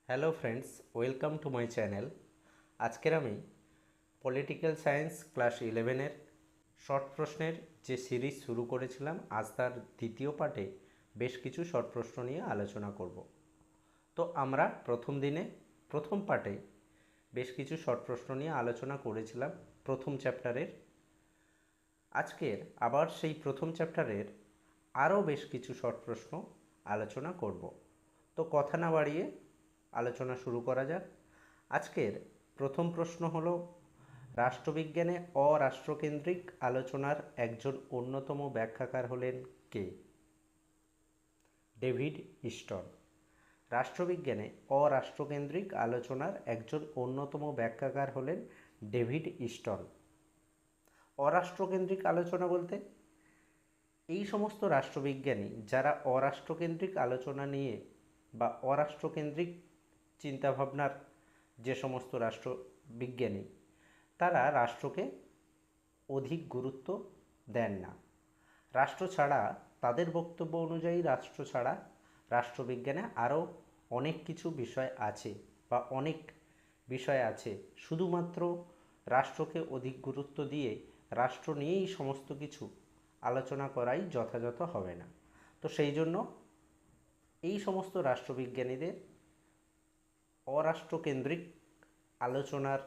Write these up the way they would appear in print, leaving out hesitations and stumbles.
Hello friends, welcome to my channel. আজকের আমি political science class 11-এর short প্রশ্নের যে সিরিজ শুরু করেছিলাম, আজ তার দ্বিতীয় পার্টে বেশ কিছু শর্ট প্রশ্ন নিয়ে আলোচনা করব। তো আমরা প্রথম দিনে প্রথম পার্টে বেশ কিছু শর্ট প্রশ্ন নিয়ে আলোচনা করেছিলাম প্রথম চ্যাপ্টারের। আজকের আবার সেই প্রথম চ্যাপ্টারের আরও বেশ কিছু শর্ট প্রশ্ন আলোচনা করব। তো কথা না বাড়িয়ে আলোচনা শুরু করা যাক। আজকের প্রথম প্রশ্ন হলো, রাষ্ট্রবিজ্ঞানে অরাষ্ট্রকেন্দ্রিক আলোচনার একজন অন্যতম ব্যাখ্যাকার হলেন কে? David Easton. রাষ্ট্রবিজ্ঞানে অরাষ্ট্রকেন্দ্রিক আলোচনার একজন অন্যতম ব্যাখ্যাকার হলেন ডেভিড ইস্টন। অরাষ্ট্রকেন্দ্রিক আলোচনা বলতে এই সমস্ত রাষ্ট্রবিজ্ঞানী যারা অরাষ্ট্রকেন্দ্রিক আলোচনা নিয়ে বা অরাষ্ট্রকেন্দ্রিক চিন্তাভাবনার যে সমস্ত রাষ্ট্রবিজ্ঞানী, তারা রাষ্ট্রকে অধিক গুরুত্ব দেন না। রাষ্ট্র ছাড়া, তাদের বক্তব্য অনুযায়ী রাষ্ট্র ছাড়া রাষ্ট্রবিজ্ঞানে আরও অনেক কিছু বিষয় আছে বা অনেক বিষয় আছে, শুধুমাত্র রাষ্ট্রকে অধিক গুরুত্ব দিয়ে রাষ্ট্র নিয়েই সমস্ত কিছু আলোচনা করাই যথাযথ হবে না। তো সেই জন্য এই সমস্ত রাষ্ট্রবিজ্ঞানীদের অরাষ্ট্রকেন্দ্রিক আলোচনার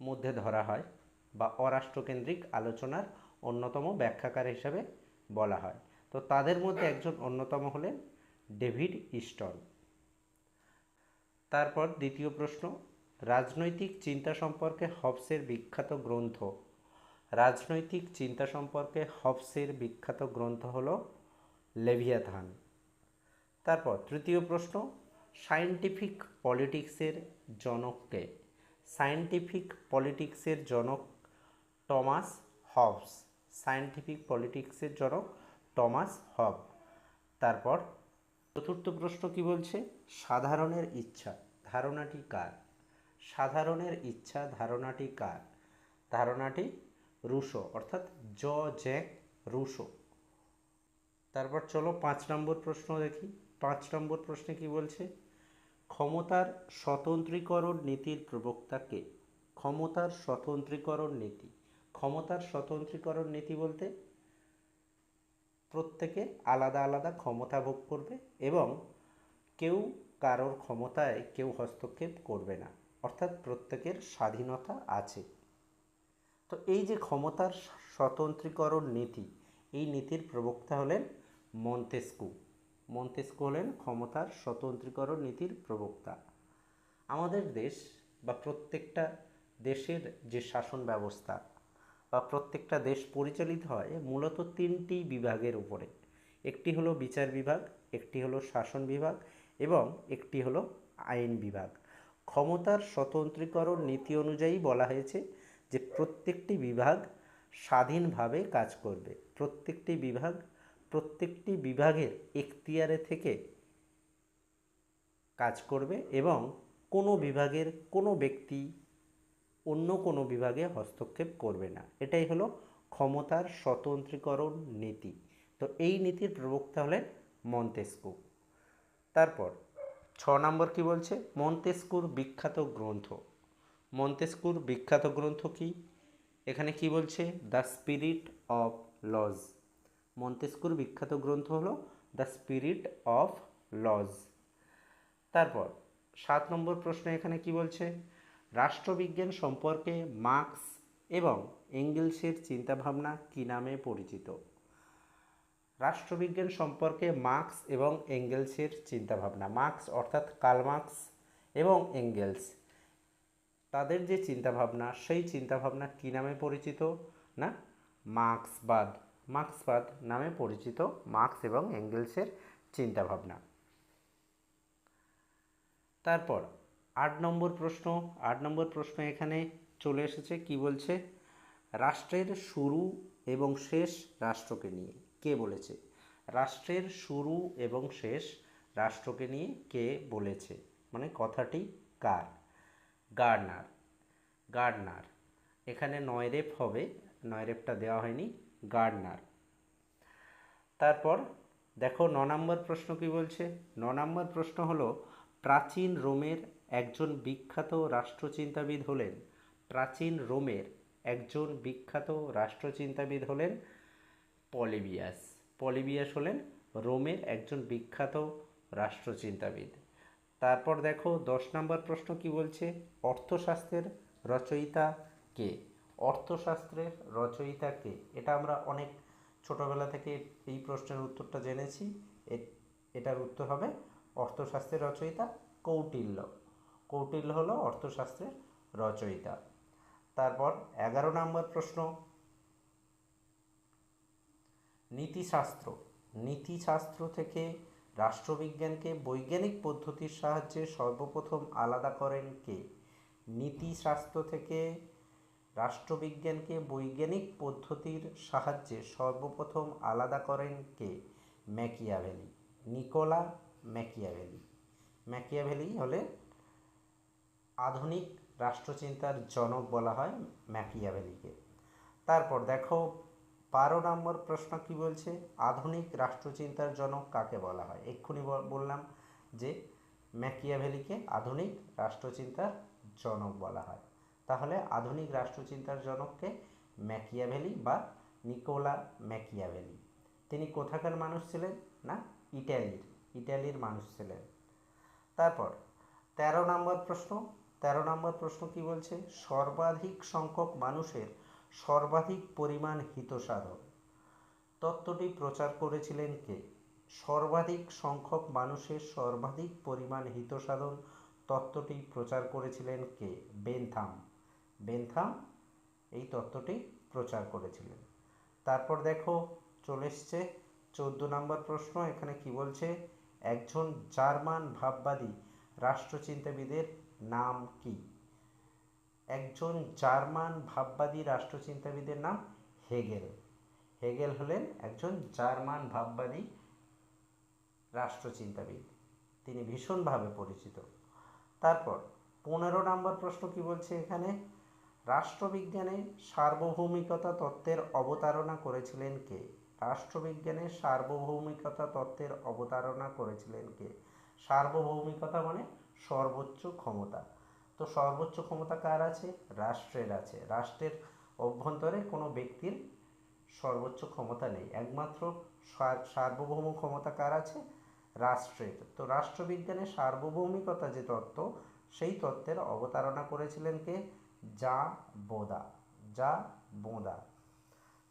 মধ্যে ধরা হয় বা অরাষ্ট্রকেন্দ্রিক আলোচনার অন্যতম ব্যাখ্যাকার হিসেবে বলা হয়। তো তাদের মধ্যে একজন অন্যতম হলেন ডেভিড ইস্টন। তারপর দ্বিতীয় প্রশ্ন, রাজনৈতিক চিন্তা সম্পর্কে হবসের বিখ্যাত গ্রন্থ। রাজনৈতিক চিন্তা সম্পর্কে হবসের বিখ্যাত গ্রন্থ হল লেভিয়াথান। তারপর তৃতীয় প্রশ্ন, সায়েন্টিফিক পলিটিক্সের জনক কে? সায়েন্টিফিক পলিটিক্সের জনক টমাস হবস। সায়েন্টিফিক পলিটিক্সের জনক টমাস হব। তারপর চতুর্থ প্রশ্ন কি বলছে, সাধারণের ইচ্ছা ধারণাটি কার? সাধারণের ইচ্ছা ধারণাটি কার? ধারণাটি রুশো, অর্থাৎ জ্যাক রুশো। তারপর চলো 5 নম্বর প্রশ্ন দেখি। 5 নম্বর প্রশ্নে কি বলছে, ক্ষমতার স্বতন্ত্রীকরণ নীতির প্রবক্তা কে? ক্ষমতার স্বতন্ত্রীকরণ নীতি। ক্ষমতার স্বতন্ত্রীকরণ নীতি বলতে প্রত্যেকে আলাদা আলাদা ক্ষমতা ভোগ করবে এবং কেউ কারোর ক্ষমতায় কেউ হস্তক্ষেপ করবে না, অর্থাৎ প্রত্যেকের স্বাধীনতা আছে। তো এই যে ক্ষমতার স্বতন্ত্রীকরণ নীতি, এই নীতির প্রবক্তা হলেন মন্তেস্কু। মন্তেস্কু হলেন ক্ষমতার স্বতন্ত্রীকরণ নীতির প্রবক্তা। আমাদের দেশ বা প্রত্যেকটা দেশের যে শাসন ব্যবস্থা বা প্রত্যেকটা দেশ পরিচালিত হয় মূলত 3টি বিভাগের উপরে। একটি হলো বিচার বিভাগ, একটি হলো শাসন বিভাগ এবং একটি হলো আইন বিভাগ। ক্ষমতার স্বতন্ত্রীকরণ নীতি অনুযায়ী বলা হয়েছে যে প্রত্যেকটি বিভাগ স্বাধীনভাবে কাজ করবে। প্রত্যেকটি বিভাগের এখতিয়ারে থেকে কাজ করবে এবং কোনো বিভাগের কোনো ব্যক্তি অন্য কোনো বিভাগে হস্তক্ষেপ করবে না। এটাই হলো ক্ষমতার স্বতন্ত্রীকরণ নীতি। তো এই নীতির প্রবক্তা হলেন মন্তেস্কু। তারপর 6 নম্বর কি বলছে, মন্তেস্কুর বিখ্যাত গ্রন্থ। মন্তেস্কুর বিখ্যাত গ্রন্থ কি? এখানে কি বলছে, দ্য স্পিরিট অফ লজ। মন্তেস্কুর বিখ্যাত গ্রন্থ হলো দ্য স্পিরিট অফ লজ। তারপর 7 নম্বর প্রশ্ন এখানে কি বলছে, রাষ্ট্রবিজ্ঞান সম্পর্কে মার্কস এবং এঙ্গেলসের চিন্তাভাবনা কী নামে পরিচিত? রাষ্ট্রবিজ্ঞান সম্পর্কে মার্কস এবং এঙ্গেলসের চিন্তাভাবনা, মার্কস অর্থাৎ কার্ল মার্কস এবং এঙ্গেলস, তাদের যে চিন্তাভাবনা, সেই চিন্তাভাবনা কী নামে পরিচিত? না, মার্ক্সবাদ। মার্ক্সবাদ নামে পরিচিত মার্কস এবং এঙ্গেলসের চিন্তাভাবনা। তারপর 8 নম্বর প্রশ্ন। 8 নম্বর প্রশ্ন এখানে চলে এসেছে, কি বলছে, রাষ্ট্রের শুরু এবং শেষ রাষ্ট্রকে নিয়ে কে বলেছে? রাষ্ট্রের শুরু এবং শেষ রাষ্ট্রকে নিয়ে কে বলেছে, মানে কথাটি কার? গার্নার। গার্নার। এখানে নয়রেফ হবে, নয়রেফটা দেওয়া হয়নি, গার্নার। তারপর দেখো 9 নম্বর প্রশ্ন কি বলছে। 9 নম্বর প্রশ্ন হলো প্রাচীন রোমের একজন বিখ্যাত রাষ্ট্রচিন্তাবিদ হলেন, প্রাচীন রোমের একজন বিখ্যাত রাষ্ট্রচিন্তাবিদ হলেন পলিবিয়াস। পলিবিয়াস হলেন রোমের একজন বিখ্যাত রাষ্ট্রচিন্তাবিদ। তারপর দেখো 10 নম্বর প্রশ্ন কি বলছে, অর্থশাস্ত্রের রচয়িতা কে? অর্থশাস্ত্রের রচয়িতা কে? এটা আমরা অনেক ছোটবেলা থেকে এই প্রশ্নের উত্তরটা জেনেছি। এটার উত্তর হবে অর্থশাস্ত্রের রচয়িতা কৌটিল্য। কৌটিল্য হলো অর্থশাস্ত্রের রচয়িতা। তারপর 11 নম্বর প্রশ্ন, নীতিশাস্ত্র। নীতিশাস্ত্র থেকে রাষ্ট্রবিজ্ঞানকে বৈজ্ঞানিক পদ্ধতির সাহায্যে সর্বপ্রথম আলাদা করেন কে? নীতিশাস্ত্র থেকে রাষ্ট্রবিজ্ঞানকে বৈজ্ঞানিক পদ্ধতির সাহায্যে সর্বপ্রথম আলাদা করেন কে? Machiavelli, Niccolo Machiavelli. ম্যাকিয়াভেলি হলে আধুনিক রাষ্ট্রচিন্তার জনক বলা হয় ম্যাকিয়াভেলিকে। তারপর দেখো 12 নম্বর প্রশ্ন কি বলছে, আধুনিক রাষ্ট্রচিন্তার জনক কাকে বলা হয়? এক্ষুনি বললাম যে ম্যাকিয়াভেলিকে আধুনিক রাষ্ট্রচিন্তার জনক বলা হয়। তাহলে আধুনিক রাষ্ট্রচিন্তার জনককে ম্যাকিয়াভেলি বা নিকোলা ম্যাকিয়াভেলি। তিনি কোথাকার মানুষ ছিলেন? না, ইটালির মানুষ ছিলেন। তারপর 13 নম্বর প্রশ্ন। 13 নম্বর প্রশ্ন কি বলছে, সর্বাধিক সংখ্যক মানুষের সর্বাধিক পরিমাণ হিতসাধন তত্ত্বটি প্রচার করেছিলেন কে? সর্বাধিক সংখ্যক মানুষের সর্বাধিক পরিমাণ হিতসাধন তত্ত্বটি প্রচার করেছিলেন কে? বেনথাম। বেনথাম এই তত্ত্বটি প্রচার করেছিলেন। তারপর দেখো চলে এসছে 14 নম্বর প্রশ্ন। এখানে কি বলছে, একজন জার্মান ভাববাদী রাষ্ট্রচিন্তাবিদের নাম কি? একজন জার্মান ভাববাদী রাষ্ট্রচিন্তাবিদের নাম হেগেল। হেগেল হলেন একজন জার্মান ভাববাদী রাষ্ট্রচিন্তাবিদ, তিনি ভীষণভাবে পরিচিত। তারপর 15 নম্বর প্রশ্ন কি বলছে এখানে, রাষ্ট্রবিজ্ঞানে সার্বভৌমিকতা তত্ত্বের অবতারণা করেছিলেন কে? রাষ্ট্রবিজ্ঞানে সার্বভৌমিকতা তত্ত্বের অবতারণা করেছিলেন কে? সার্বভৌমিকতা মানে সর্বোচ্চ ক্ষমতা। তো সর্বোচ্চ ক্ষমতা কার আছে? রাষ্ট্রের আছে। রাষ্ট্রের অভ্যন্তরে কোনো ব্যক্তির সর্বোচ্চ ক্ষমতা নেই, একমাত্র সার্বভৌম ক্ষমতা কার আছে? রাষ্ট্রের। তো রাষ্ট্রবিজ্ঞানের সার্বভৌমিকতা যে তত্ত্ব, সেই তত্ত্বের অবতারণা করেছিলেন কে? জা বোদা। জা বোদা।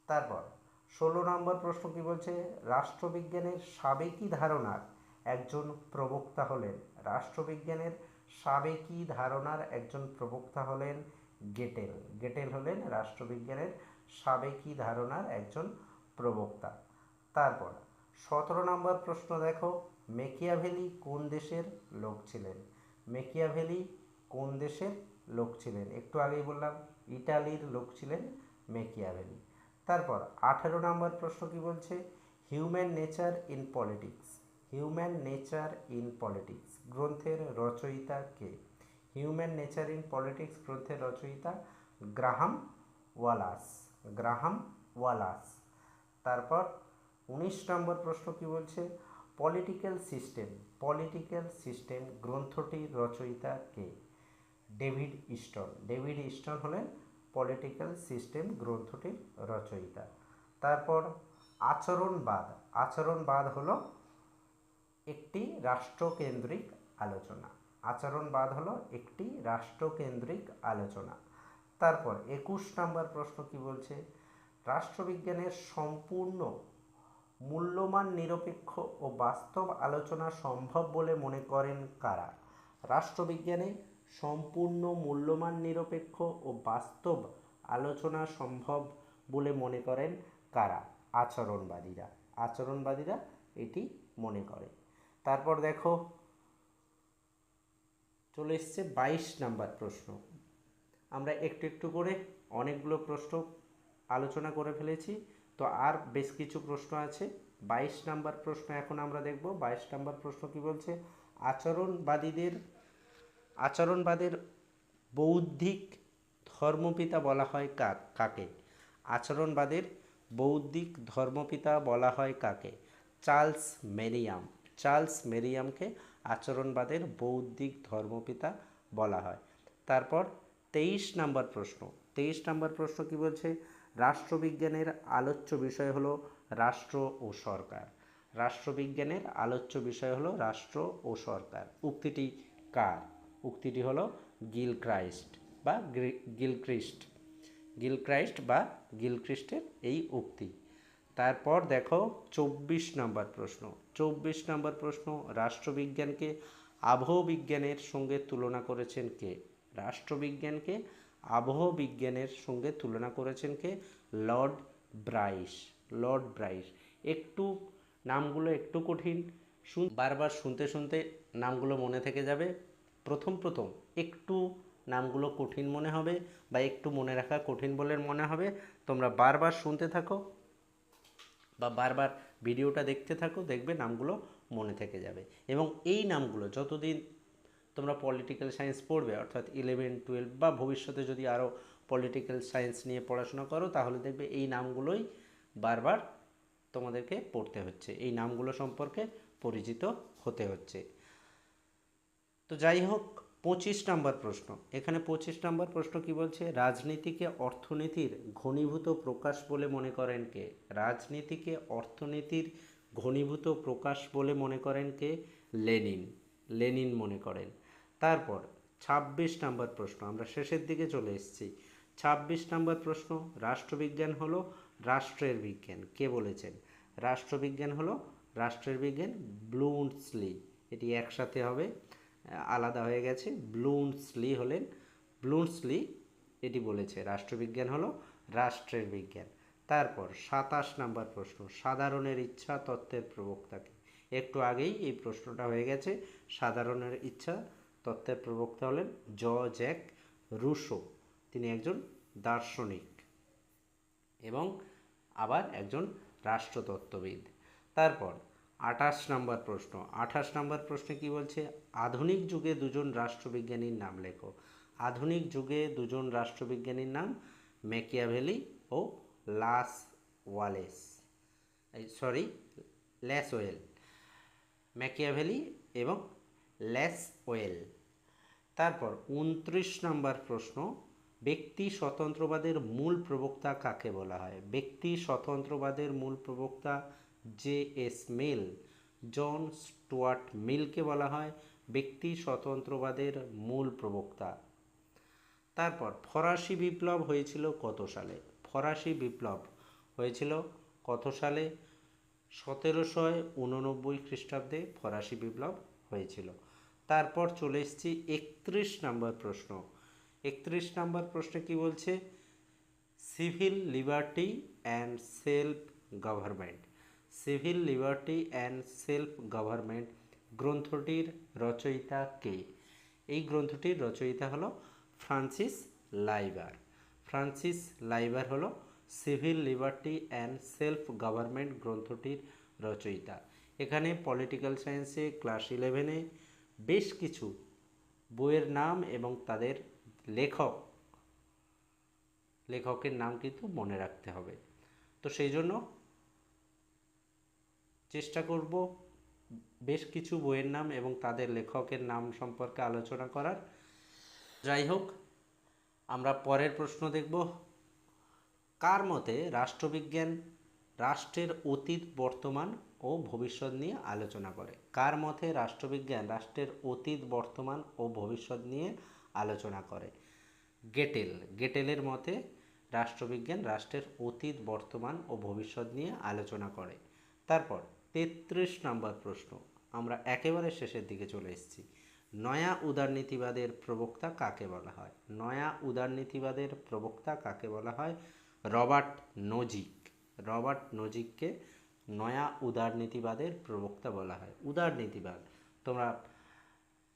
তারপর 16 নম্বর প্রশ্ন কি বলছে, রাষ্ট্রবিজ্ঞানের সাবেকি ধারণার একজন প্রবক্তা হলেন। রাষ্ট্রবিজ্ঞানের সাবেকি ধারণার একজন প্রবক্তা হলেন গেটেল। গেটেল হলেন রাষ্ট্রবিজ্ঞানের সাবেকি ধারণার একজন প্রবক্তা। তারপর 17 নম্বর প্রশ্ন দেখো, ম্যাকিয়াভেলি কোন দেশের লোক ছিলেন? ম্যাকিয়াভেলি কোন দেশের লোক ছিলেন? একটু আগেই বললাম ইটালির লোক ছিলেন ম্যাকিয়াভেলি। তারপর 18 নম্বর প্রশ্ন কি বলছে, human nature in politics. Human nature in politics গ্রন্থের রচয়িতা কে? হিউম্যান নেচার ইন পলিটিক্স গ্রন্থের রচয়িতা গ্রাহাম ওয়ালাস। Graham Wallas. তারপর 19 নম্বর প্রশ্ন কি বলছে, পলিটিক্যাল সিস্টেম। পলিটিক্যাল সিস্টেম গ্রন্থটির রচয়িতা কে? David Easton. ডেভিড ইস্টন হলেন পলিটিক্যাল সিস্টেম গ্রন্থটির রচয়িতা। তারপর আচরণবাদ। আচরণবাদ হলো একটি রাষ্ট্রকেন্দ্রিক আলোচনা। আচরণবাদ হলো একটি রাষ্ট্রকেন্দ্রিক আলোচনা। তারপর 21 নম্বর প্রশ্ন কি বলছে, রাষ্ট্রবিজ্ঞানের সম্পূর্ণ মূল্যমান নিরপেক্ষ ও বাস্তব আলোচনা সম্ভব বলে মনে করেন কারা? রাষ্ট্রবিজ্ঞানে সম্পূর্ণ মূল্যমান নিরপেক্ষ ও বাস্তব আলোচনা সম্ভব বলে মনে করেন কারা? আচরণবাদীরা। আচরণবাদীরা এটি মনে করে। তারপর দেখো চলে এসছে 22 নাম্বার প্রশ্ন। আমরা একটু একটু করে অনেকগুলো প্রশ্ন আলোচনা করে ফেলেছি, তো আর বেশ কিছু প্রশ্ন আছে। 22 নাম্বার প্রশ্ন এখন আমরা দেখব। 22 নাম্বার প্রশ্ন কি বলছে, আচরণবাদের বৌদ্ধিক ধর্মপিতা বলা হয় কাকে? আচরণবাদের বৌদ্ধিক ধর্মপিতা বলা হয় কাকে? Charles Merriam. চার্লস মেরিয়ামকে আচরণবাদের বৌদ্ধিক ধর্মপিতা বলা হয়। তারপর 23 নম্বর প্রশ্ন। 23 নম্বর প্রশ্ন কি বলছে? রাষ্ট্রবিজ্ঞানের আলোচ্য বিষয় হলো রাষ্ট্র ও সরকার। রাষ্ট্রবিজ্ঞানের আলোচ্য বিষয় হলো রাষ্ট্র ও সরকার। উক্তিটি কার? উক্তিটি হলো গিলক্রাইস্ট বা গিলক্রাইস্ট বা গিলক্রিস্টের এই উক্তি। তারপর দেখো 24 নম্বর প্রশ্ন। 24 নম্বর প্রশ্ন, রাষ্ট্রবিজ্ঞানকে আবহবিজ্ঞানের সঙ্গে তুলনা করেছেন কে? রাষ্ট্রবিজ্ঞানকে আবহবিজ্ঞানের সঙ্গে তুলনা করেছেন কে? Lord Bryce. Lord Bryce. একটু নামগুলো একটু কঠিন, বারবার শুনতে শুনতে নামগুলো মনে থেকে যাবে। প্রথম প্রথম একটু নামগুলো কঠিন মনে হবে বা একটু মনে রাখা কঠিন বলে মনে হবে। তোমরা বারবার শুনতে থাকো বা বারবার ভিডিওটা দেখতে থাকো, দেখবে নামগুলো মনে থেকে যাবে। এবং এই নামগুলো যতদিন তোমরা পলিটিক্যাল সায়েন্স পড়বে, অর্থাৎ 11, 12 বা ভবিষ্যতে যদি আরও পলিটিক্যাল সায়েন্স নিয়ে পড়াশোনা করো, তাহলে দেখবে এই নামগুলোই বারবার তোমাদেরকে পড়তে হচ্ছে, এই নামগুলো সম্পর্কে পরিচিত হতে হচ্ছে। তো যাই হোক, 25 নম্বর প্রশ্ন। এখানে 25 নম্বর প্রশ্ন কি বলছে? রাজনীতিকে অর্থনীতির ঘনীভূত প্রকাশ বলে মনে করেন কে? রাজনীতিকে অর্থনীতির ঘনীভূত প্রকাশ বলে মনে করেন কে? লেনিন। লেনিন মনে করেন। তারপর 26 নম্বর প্রশ্ন, আমরা শেষের দিকে চলে এসেছি। 26 নম্বর প্রশ্ন, রাষ্ট্রবিজ্ঞান হলো রাষ্ট্রের বিজ্ঞান, কে বলেছেন? রাষ্ট্রবিজ্ঞান হলো রাষ্ট্রের বিজ্ঞান ব্লুমসলি। এটি একসাথে হবে, আলাদা হয়ে গেছে। ব্লুমসলি এটি বলেছে রাষ্ট্রবিজ্ঞান হলো রাষ্ট্রের বিজ্ঞান। তারপর 27 নম্বর প্রশ্ন, সাধারণের ইচ্ছা তত্ত্বের প্রবক্তাকে? একটু আগেই এই প্রশ্নটা হয়ে গেছে। সাধারণের ইচ্ছা তত্ত্বের প্রবক্তা হলেন জ্যাক রুসো। তিনি একজন দার্শনিক এবং আবার একজন রাষ্ট্রতত্ত্ববিদ। তারপর 28 নম্বর প্রশ্ন। 28 নম্বর প্রশ্নে কি বলছে? আধুনিক যুগে দুজন রাষ্ট্রবিজ্ঞানীর নাম লেখো। আধুনিক যুগে দুজন রাষ্ট্রবিজ্ঞানীর নাম ম্যাকিয়াভেলি ও ল্যাসওয়েল। ম্যাকিয়াভেলি এবং ল্যাসওয়েল। তারপর 29 নম্বর প্রশ্ন, ব্যক্তি স্বতন্ত্রবাদের মূল প্রবক্তা কাকে বলা হয়? ব্যক্তি স্বতন্ত্রবাদের মূল প্রবক্তা জে.এস. মিল, জন স্টুয়ার্ট মিলকে বলা হয় ব্যক্তি স্বতন্ত্রবাদের মূল প্রবক্তা। তারপর ফরাসি বিপ্লব হয়েছিল কত সালে? ফরাসি বিপ্লব হয়েছিল কত সালে? 1789 খ্রিস্টাব্দে ফরাসি বিপ্লব হয়েছিল। তারপর চলে এসেছি 31 নম্বর প্রশ্ন। 31 নম্বর প্রশ্নে কি বলছে? Civil liberty and self government. Civil liberty and self government গ্রন্থটির রচয়িতা কে? এই গ্রন্থটির রচয়িতা হলো ফ্রান্সিস লাইবার। ফ্রান্সিস লাইবার হলো civil liberty and self government গ্রন্থটির রচয়িতা। এখানে পলিটিক্যাল সায়েন্সে ক্লাস 11-এ বেশ কিছু বইয়ের নাম এবং তাদের লেখকের নাম কিন্তু মনে রাখতে হবে। তো সেই জন্য চেষ্টা করব বেশ কিছু বইয়ের নাম এবং তাদের লেখকের নাম সম্পর্কে আলোচনা করার। যাই হোক, আমরা পরের প্রশ্ন দেখব। কার মতে রাষ্ট্রবিজ্ঞান রাষ্ট্রের অতীত, বর্তমান ও ভবিষ্যৎ নিয়ে আলোচনা করে? কার মতে রাষ্ট্রবিজ্ঞান রাষ্ট্রের অতীত, বর্তমান ও ভবিষ্যৎ নিয়ে আলোচনা করে? গেটেলের মতে রাষ্ট্রবিজ্ঞান রাষ্ট্রের অতীত, বর্তমান ও ভবিষ্যৎ নিয়ে আলোচনা করে। তারপর 33 নম্বর প্রশ্ন, আমরা একেবারে শেষের দিকে চলে এসেছি। নয়া উদারনীতিবাদের প্রবক্তা কাকে বলা হয়? নয়া উদারনীতিবাদের প্রবক্তা কাকে বলা হয়? রবার্ট নোজিক। রবার্ট নোজিককে নয়া উদারনীতিবাদের প্রবক্তা বলা হয়। উদারনীতিবাদ, তোমরা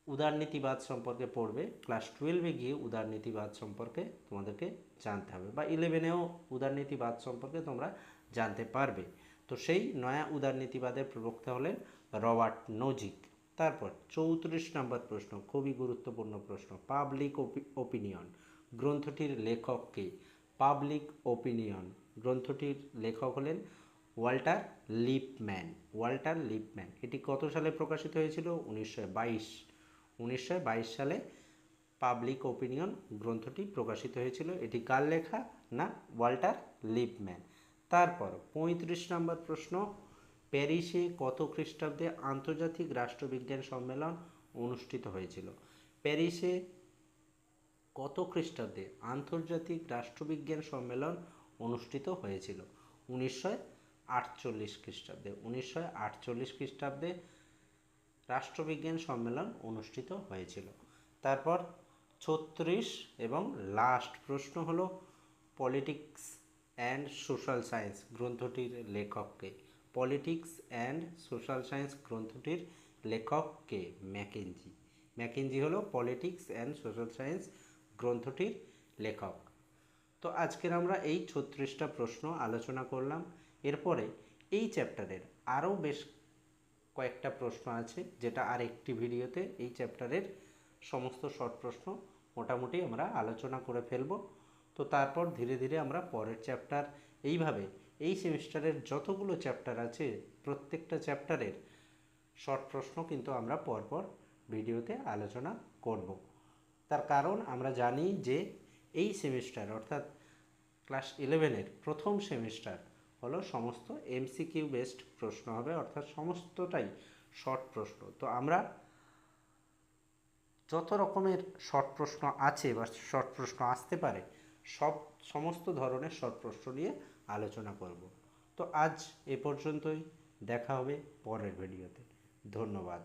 উদারনীতিবাদ সম্পর্কে পড়বে, ক্লাস 12-এ গিয়ে উদারনীতিবাদ সম্পর্কে তোমাদেরকে জানতে হবে, বা 11-এও উদারনীতিবাদ সম্পর্কে তোমরা জানতে পারবে। তো সেই নয়া উদারনীতিবাদের প্রবক্তা হলেন রবার্ট নোজিক। তারপর 34 নম্বর প্রশ্ন, খুবই গুরুত্বপূর্ণ প্রশ্ন, পাবলিক ওপিনিয়ন গ্রন্থটির লেখক কে? পাবলিক ওপিনিয়ন গ্রন্থটির লেখক হলেন ওয়াল্টার লিপম্যান। ওয়াল্টার লিপম্যান এটি কত সালে প্রকাশিত হয়েছিল? 1922 সালে পাবলিক ওপিনিয়ন গ্রন্থটি প্রকাশিত হয়েছিল। এটি কার লেখা? না, ওয়াল্টার লিপম্যান। তারপর 35 নম্বর প্রশ্ন, প্যারিসে কত খ্রিস্টাব্দে আন্তর্জাতিক রাষ্ট্রবিজ্ঞান সম্মেলন অনুষ্ঠিত হয়েছিল? প্যারিসে কত খ্রিস্টাব্দে আন্তর্জাতিক রাষ্ট্রবিজ্ঞান সম্মেলন অনুষ্ঠিত হয়েছিল? 1948 খ্রিস্টাব্দে। 1948 খ্রিস্টাব্দে রাষ্ট্রবিজ্ঞান সম্মেলন অনুষ্ঠিত হয়েছিল। তারপর 36 এবং লাস্ট প্রশ্ন হলো, পলিটিক্স অ্যান্ড সোশ্যাল সায়েন্স গ্রন্থটির লেখককে? পলিটিক্স অ্যান্ড সোশ্যাল সায়েন্স গ্রন্থটির লেখককে? ম্যাকেঞ্জি। ম্যাকেঞ্জি হলো পলিটিক্স অ্যান্ড সোশ্যাল সায়েন্স গ্রন্থটির লেখক। তো আজকের আমরা এই 36টা প্রশ্ন আলোচনা করলাম। এরপরে এই চ্যাপ্টারের আরও বেশ কয়েকটা প্রশ্ন আছে, যেটা আর একটি ভিডিওতে এই চ্যাপ্টারের সমস্ত শর্ট প্রশ্ন মোটামুটি আমরা আলোচনা করে ফেলব। তো তারপর ধীরে ধীরে আমরা পরের চ্যাপ্টার, এইভাবে এই সেমিস্টারের যতগুলো চ্যাপ্টার আছে প্রত্যেকটা চ্যাপ্টারের শর্ট প্রশ্ন কিন্তু আমরা পরপর ভিডিওতে আলোচনা করব। তার কারণ আমরা জানি যে এই সেমিস্টার অর্থাৎ ক্লাস 11-এর প্রথম সেমিস্টার হলো সমস্ত এমসিকিউ বেসড প্রশ্ন হবে, অর্থাৎ সমস্তটাই শর্ট প্রশ্ন। তো আমরা যত রকমের শর্ট প্রশ্ন আছে বা শর্ট প্রশ্ন আসতে পারে সমস্ত ধরনের শর্ট প্রশ্ন নিয়ে আলোচনা করব। তো আজ এ পর্যন্তই, দেখা হবে পরের ভিডিওতে। ধন্যবাদ।